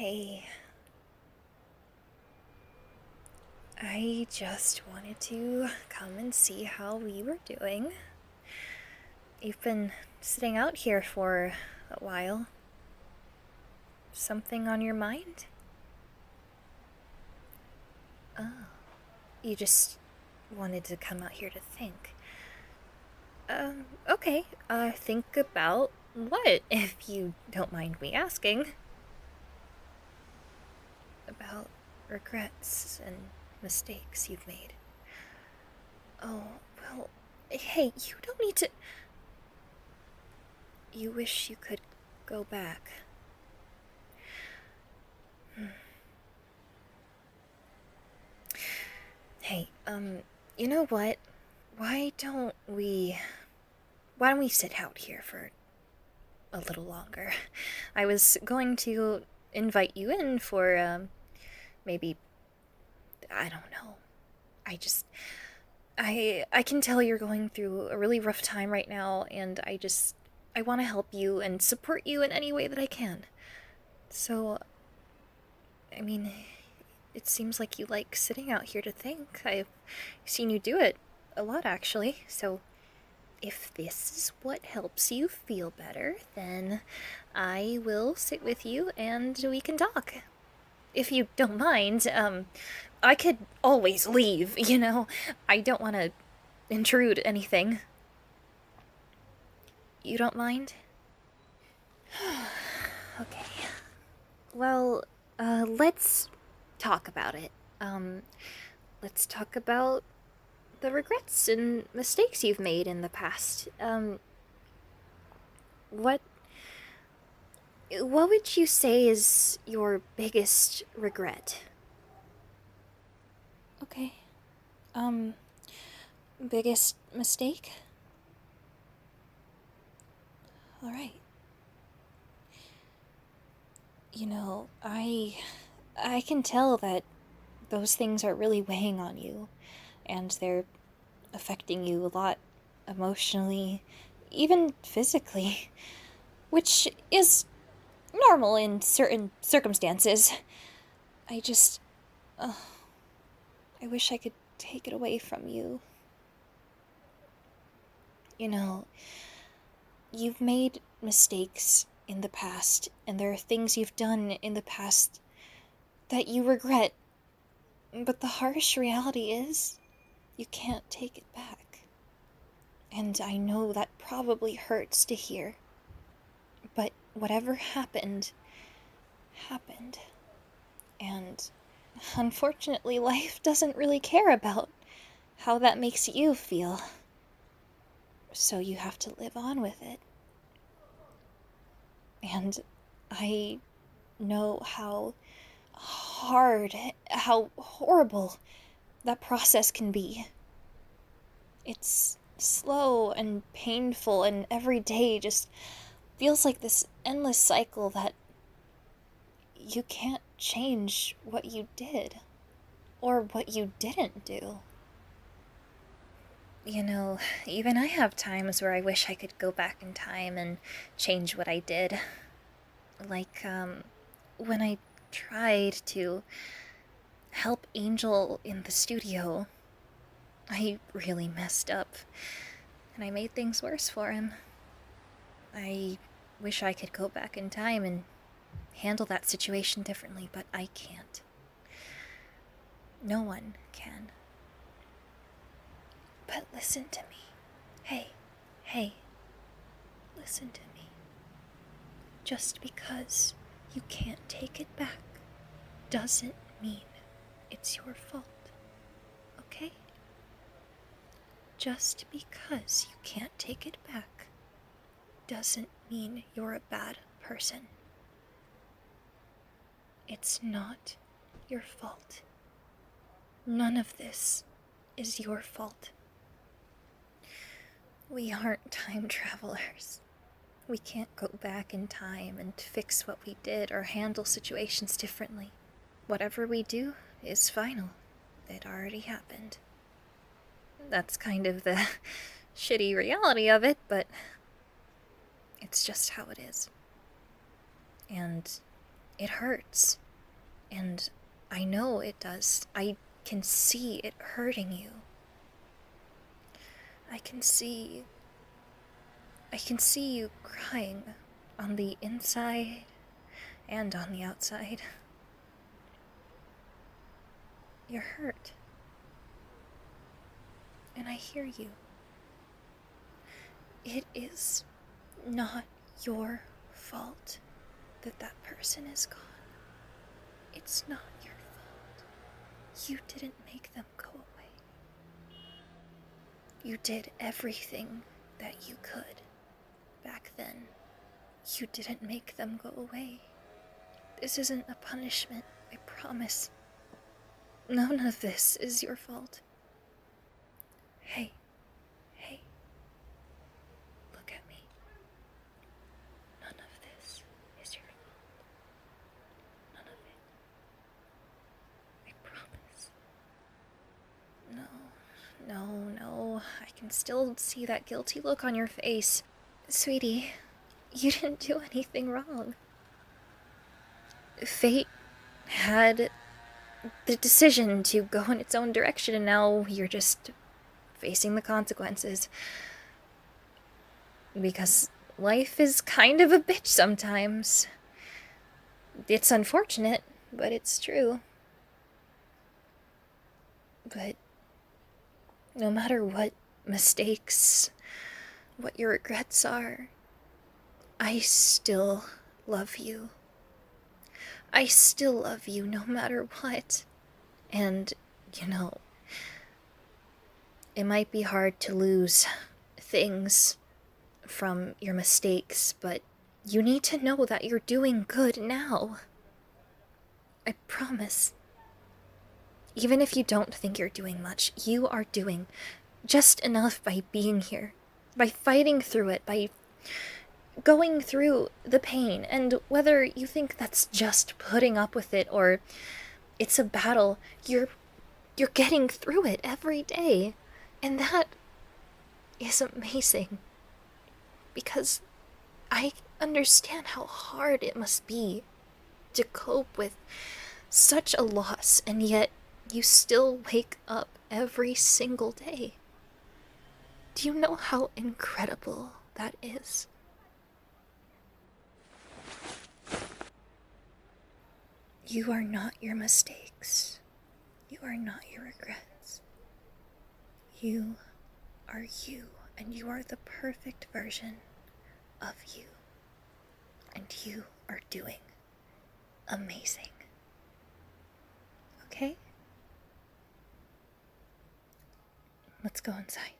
Hey, I just wanted to come and see how you were doing. You've been sitting out here for a while. Something on your mind? Oh, you just wanted to come out here to think. Okay. Think about what, if you don't mind me asking? About regrets and mistakes you've made. Oh, well, hey, you don't need to. You wish you could go back. Hey, you know what? Why don't we sit out here for a little longer? I was going to invite you in for, maybe, I don't know. I can tell you're going through a really rough time right now, and I want to help you and support you in any way that I can. So, I mean, it seems like you like sitting out here to think. I've seen you do it a lot, actually. So, if this is what helps you feel better, then I will sit with you and we can talk. If you don't mind, I could always leave, you know? I don't want to intrude anything. You don't mind? Okay. Well, let's talk about it. Let's talk about the regrets and mistakes you've made in the past. What would you say is your biggest regret? Okay. Um, Biggest mistake? All right. You know, I can tell that those things are really weighing on you, and they're affecting you a lot emotionally, even physically, which is normal in certain circumstances. I just, I wish I could take it away from you. You know, you've made mistakes in the past, and there are things you've done in the past that you regret, but the harsh reality is, you can't take it back. And I know that probably hurts to hear, but whatever happened, happened. And unfortunately, life doesn't really care about how that makes you feel. So you have to live on with it. And I know how hard, how horrible that process can be. It's slow and painful, and every day just feels like this endless cycle that you can't change what you did or what you didn't do. You know, even I have times where I wish I could go back in time and change what I did. Like, when I tried to help Angel in the studio, I really messed up, and I made things worse for him. I wish I could go back in time and handle that situation differently, but I can't. No one can. But listen to me. Hey, listen to me. Just because you can't take it back doesn't mean it's your fault, okay? Just because you can't take it back doesn't mean you're a bad person. It's not your fault. None of this is your fault. We aren't time travelers. We can't go back in time and fix what we did or handle situations differently. Whatever we do is final. It already happened. That's kind of the shitty reality of it, but it's just how it is. And it hurts. And I know it does. I can see it hurting you. I can see you crying on the inside and on the outside. You're hurt. And I hear you. It is not your fault that that person is gone. It's not your fault. You didn't make them go away. You did everything that you could back then. You didn't make them go away. This isn't a punishment, I promise. None of this is your fault. Hey, look at me. None of this is your fault. None of it. I promise. No, I can still see that guilty look on your face. Sweetie, you didn't do anything wrong. Fate had the decision to go in its own direction, and now you're just facing the consequences. Because life is kind of a bitch sometimes. It's unfortunate, but it's true. But no matter what mistakes, what your regrets are, I still love you. I still love you no matter what. And, it might be hard to lose things from your mistakes, but you need to know that you're doing good now. I promise. Even if you don't think you're doing much, you are doing just enough by being here, by fighting through it, by going through the pain. And whether you think that's just putting up with it or it's a battle, you're getting through it every day. And that is amazing. Because I understand how hard it must be to cope with such a loss, and yet you still wake up every single day. Do you know how incredible that is? You are not your mistakes. You are not your regrets. You are you, and you are the perfect version of you. And you are doing amazing. Okay? Let's go inside.